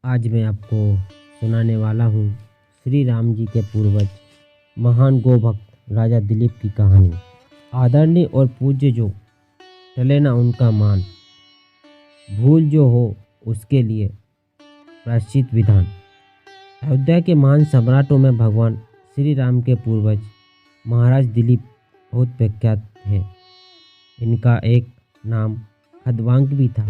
आज मैं आपको सुनाने वाला हूँ श्री राम जी के पूर्वज महान गोभक्त राजा दिलीप की कहानी। आदरणीय और पूज्य जो टले ना उनका मान, भूल जो हो उसके लिए प्रायश्चित विधान। अयोध्या के महान सम्राटों में भगवान श्री राम के पूर्वज महाराज दिलीप बहुत प्रख्यात है। इनका एक नाम खदवांक भी था।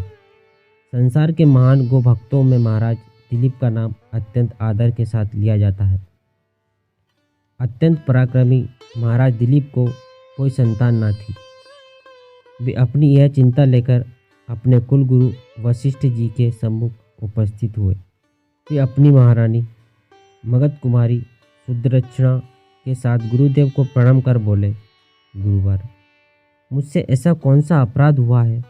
संसार के महान गोभक्तों में महाराज दिलीप का नाम अत्यंत आदर के साथ लिया जाता है। अत्यंत पराक्रमी महाराज दिलीप को कोई संतान ना थी। वे अपनी यह चिंता लेकर अपने कुलगुरु वशिष्ठ जी के सम्मुख उपस्थित हुए। वे अपनी महारानी मगध कुमारी सुदर्शना के साथ गुरुदेव को प्रणाम कर बोले, गुरुवर, मुझसे ऐसा कौन सा अपराध हुआ है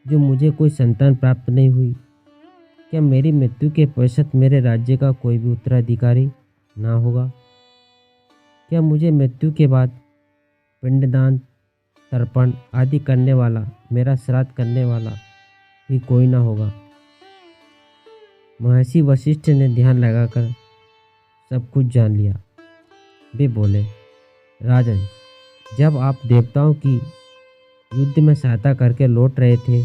जो मुझे कोई संतान प्राप्त नहीं हुई? क्या मेरी मृत्यु के पश्चात मेरे राज्य का कोई भी उत्तराधिकारी ना होगा? क्या मुझे मृत्यु के बाद पिंडदान, तर्पण आदि करने वाला, मेरा श्राद्ध करने वाला भी कोई ना होगा? महर्षि वशिष्ठ ने ध्यान लगाकर सब कुछ जान लिया। वे बोले, राजन, जब आप देवताओं की युद्ध में सहायता करके लौट रहे थे,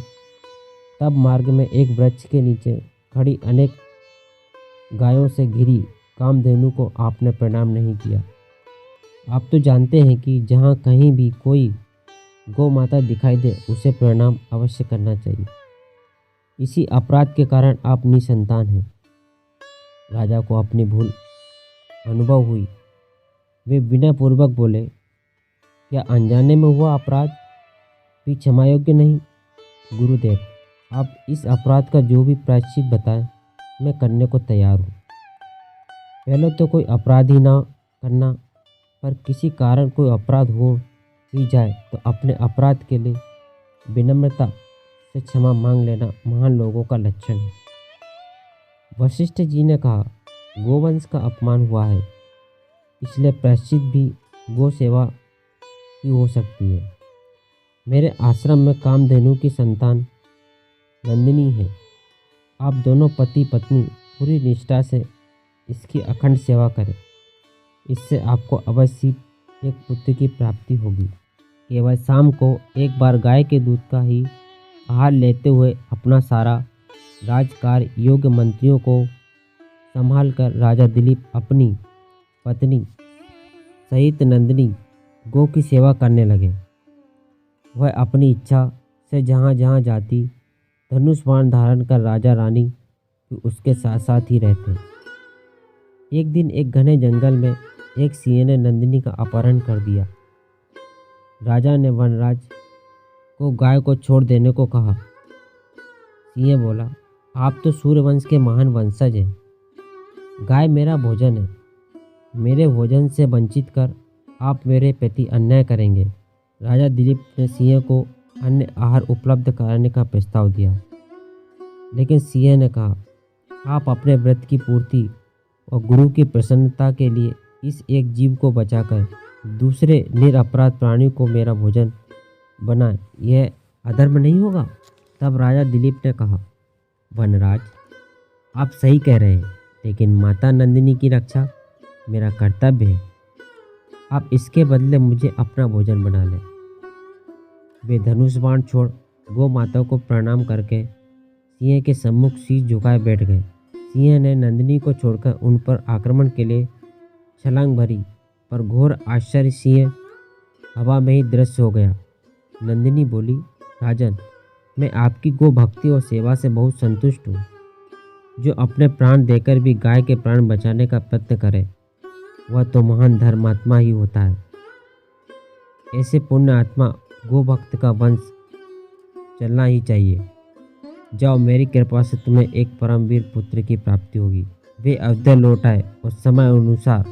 तब मार्ग में एक वृक्ष के नीचे खड़ी अनेक गायों से घिरी कामधेनु को आपने प्रणाम नहीं किया। आप तो जानते हैं कि जहाँ कहीं भी कोई गौ माता दिखाई दे उसे प्रणाम अवश्य करना चाहिए। इसी अपराध के कारण आप निसंतान हैं। राजा को अपनी भूल अनुभव हुई। वे विनयपूर्वक बोले, क्या अनजाने में हुआ अपराध भी क्षमा योग्य नहीं? गुरुदेव, आप इस अपराध का जो भी प्रायश्चित बताएं, मैं करने को तैयार हूँ। पहले तो कोई अपराध ही ना करना, पर किसी कारण कोई अपराध हो भी जाए तो अपने अपराध के लिए विनम्रता से क्षमा मांग लेना महान लोगों का लक्षण है। वशिष्ठ जी ने कहा, गोवंश का अपमान हुआ है, इसलिए प्रायश्चित भी गो सेवा ही हो सकती है। मेरे आश्रम में कामधेनु की संतान नंदिनी है। आप दोनों पति पत्नी पूरी निष्ठा से इसकी अखंड सेवा करें। इससे आपको अवश्य एक पुत्र की प्राप्ति होगी। केवल शाम को एक बार गाय के दूध का ही आहार लेते हुए अपना सारा राजकार्य योग्य मंत्रियों को संभाल कर राजा दिलीप अपनी पत्नी सहित नंदिनी गौ की सेवा करने लगे। वह अपनी इच्छा से जहाँ जहाँ जाती, धनुष बाण धारण कर राजा रानी भी उसके साथ साथ ही रहते। एक दिन एक घने जंगल में एक सिंह ने नंदिनी का अपहरण कर दिया। राजा ने वनराज को गाय को छोड़ देने को कहा। सिंह बोला, आप तो सूर्यवंश के महान वंशज हैं। गाय मेरा भोजन है। मेरे भोजन से वंचित कर आप मेरे प्रति अन्याय करेंगे। राजा दिलीप ने सिंह को अन्य आहार उपलब्ध कराने का प्रस्ताव दिया, लेकिन सिंह ने कहा, आप अपने व्रत की पूर्ति और गुरु की प्रसन्नता के लिए इस एक जीव को बचाकर दूसरे निरपराध प्राणी को मेरा भोजन बनाए, यह अधर्म नहीं होगा? तब राजा दिलीप ने कहा, वनराज, आप सही कह रहे हैं, लेकिन माता नंदिनी की रक्षा मेरा कर्तव्य है। आप इसके बदले मुझे अपना भोजन बना लें। वे धनुष बाण छोड़ गौ माता को प्रणाम करके सिंह के सम्मुख शीश झुकाए बैठ गए। सिंह ने नंदिनी को छोड़कर उन पर आक्रमण के लिए छलांग भरी, पर घोर आश्चर्य सिंह हवा में ही दृश्य हो गया। नंदिनी बोली, राजन, मैं आपकी गो भक्ति और सेवा से बहुत संतुष्ट हूँ। जो अपने प्राण देकर भी गाय के प्राण बचाने का प्रयत्न करे, वह तो महान धर्मात्मा ही होता है। ऐसे पुण्य आत्मा गोभक्त का वंश चलना ही चाहिए। जाओ, मेरी कृपा से तुम्हें एक परमवीर पुत्र की प्राप्ति होगी। वे अयोध्या लौट आए और समय अनुसार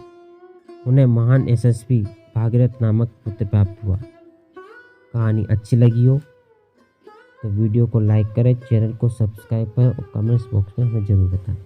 उन्हें महान यशस्वी भागीरथ नामक पुत्र प्राप्त हुआ। कहानी अच्छी लगी हो तो वीडियो को लाइक करें, चैनल को सब्सक्राइब करें और कमेंट्स बॉक्स में हमें ज़रूर बताएं।